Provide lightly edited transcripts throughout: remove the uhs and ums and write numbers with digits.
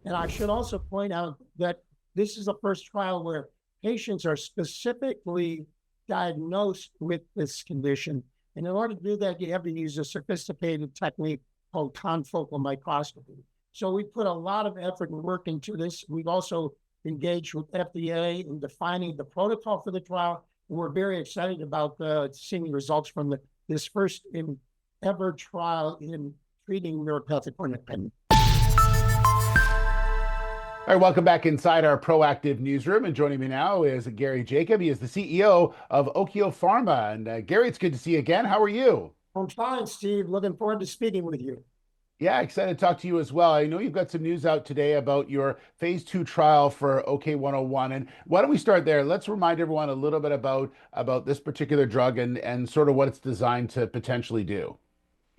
And I should also point out that this is the first trial where patients are specifically diagnosed with this condition. And in order to do that, you have to use a sophisticated technique called confocal microscopy. So we put a lot of effort and work into this. We've also engaged with FDA in defining the protocol for the trial. And we're very excited about seeing the results from this first ever trial in treating neuropathic corneal pain. All right, welcome back inside our proactive newsroom. And joining me now is Gary Jacob. He is the CEO of Okio Pharma. And Gary, it's good to see you again. How are you? I'm fine, Steve. Looking forward to speaking with you. Yeah, excited to talk to you as well. I know you've got some news out today about your phase 2 trial for OK101. And why don't we start there? Let's remind everyone a little bit about this particular drug and sort of what it's designed to potentially do.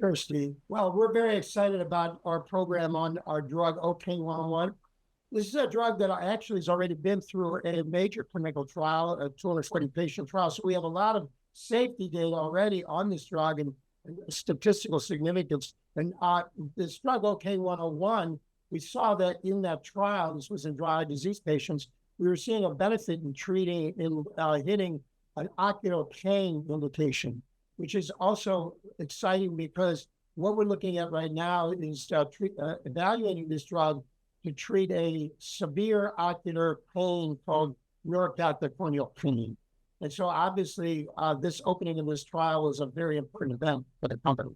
Sure, Steve. Well, we're very excited about our program on our drug OK101. This is a drug that actually has already been through a major clinical trial, a 240 patient trial. So we have a lot of safety data already on this drug and statistical significance. And this drug OK101, we saw that in that trial, this was in dry eye disease patients, we were seeing a benefit in hitting an ocular pain indication, which is also exciting because what we're looking at right now is evaluating this drug to treat a severe ocular pain called neuropathic corneal pain. And so obviously this opening of this trial was a very important event for the company.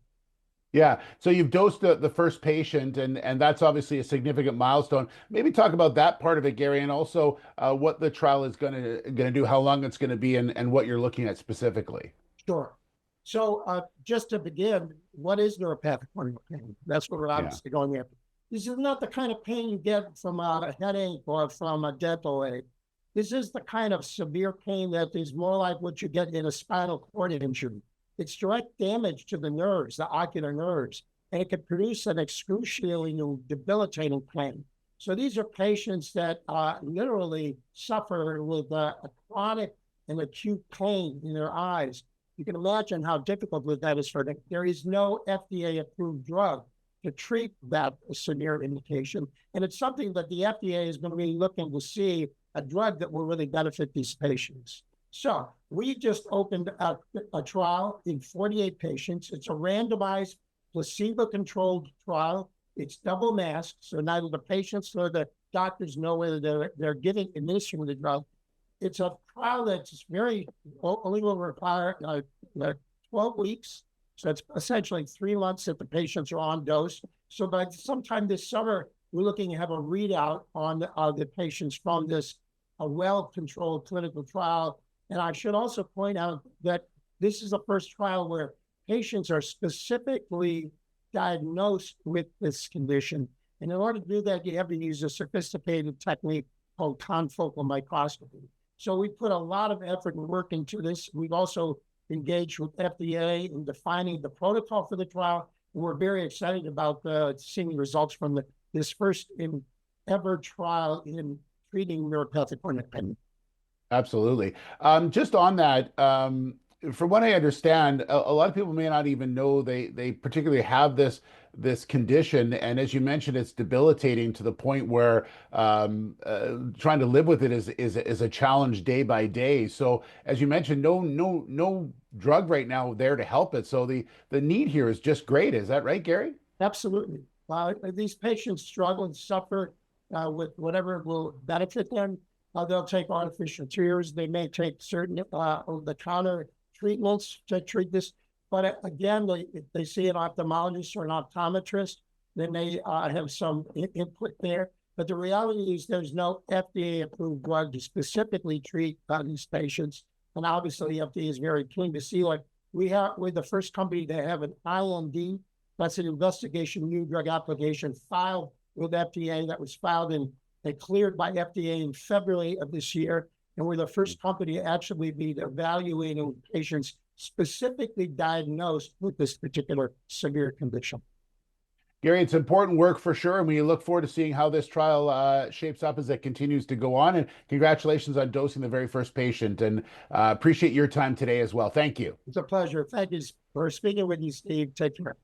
Yeah, so you've dosed the first patient, and that's obviously a significant milestone. Maybe talk about that part of it, Gary, and also what the trial is going to do, how long it's going to be, and what you're looking at specifically. Sure. So just to begin, what is neuropathic corneal pain? That's what we're obviously going after. This is not the kind of pain you get from a headache or from a dental ache. This is the kind of severe pain that is more like what you get in a spinal cord injury. It's direct damage to the nerves, the ocular nerves, and it can produce an excruciating, debilitating pain. So these are patients that literally suffer with a chronic and acute pain in their eyes. You can imagine how difficult that is for them. There is no FDA-approved drug to treat that severe indication. And it's something that the FDA is going to be looking to see a drug that will really benefit these patients. So we just opened a trial in 48 patients. It's a randomized, placebo-controlled trial. It's double masked, so neither the patients nor the doctors know whether they're administering the drug. It's a trial that's only will require 12 weeks. So it's essentially 3 months that the patients are on dose. So by sometime this summer, we're looking to have a readout on the patients from this well-controlled clinical trial. And I should also point out that this is the first trial where patients are specifically diagnosed with this condition. And in order to do that, you have to use a sophisticated technique called confocal microscopy. So we put a lot of effort and work into this. We've also engaged with FDA in defining the protocol for the trial. And we're very excited about seeing the results from this first ever trial in treating neuropathic corneal pain. Absolutely. Just on that, from what I understand, a lot of people may not even know they particularly have this condition, and as you mentioned, it's debilitating to the point where trying to live with it is a challenge day by day. So, as you mentioned, no drug right now there to help it. So the need here is just great. Is that right, Gary? Absolutely. These patients struggle and suffer with whatever will benefit them. They'll take artificial tears. They may take certain over-the-counter treatments to treat this. But again, they see an ophthalmologist or an optometrist. They may have some input there. But the reality is there's no FDA-approved drug to specifically treat these patients. And obviously, the FDA is very keen to see, like, we're the first company to have an IND, that's an investigation new drug application filed with FDA that was filed and cleared by FDA in February of this year. And we're the first company to actually be evaluating patients specifically diagnosed with this particular severe condition. Gary, it's important work for sure, and we look forward to seeing how this trial shapes up as it continues to go on. And congratulations on dosing the very first patient, and appreciate your time today as well. Thank you. It's a pleasure. Thank you for speaking with you, Steve. Take care.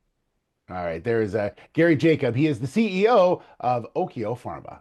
All right, there is Gary Jacob. He is the CEO of Okio Pharma.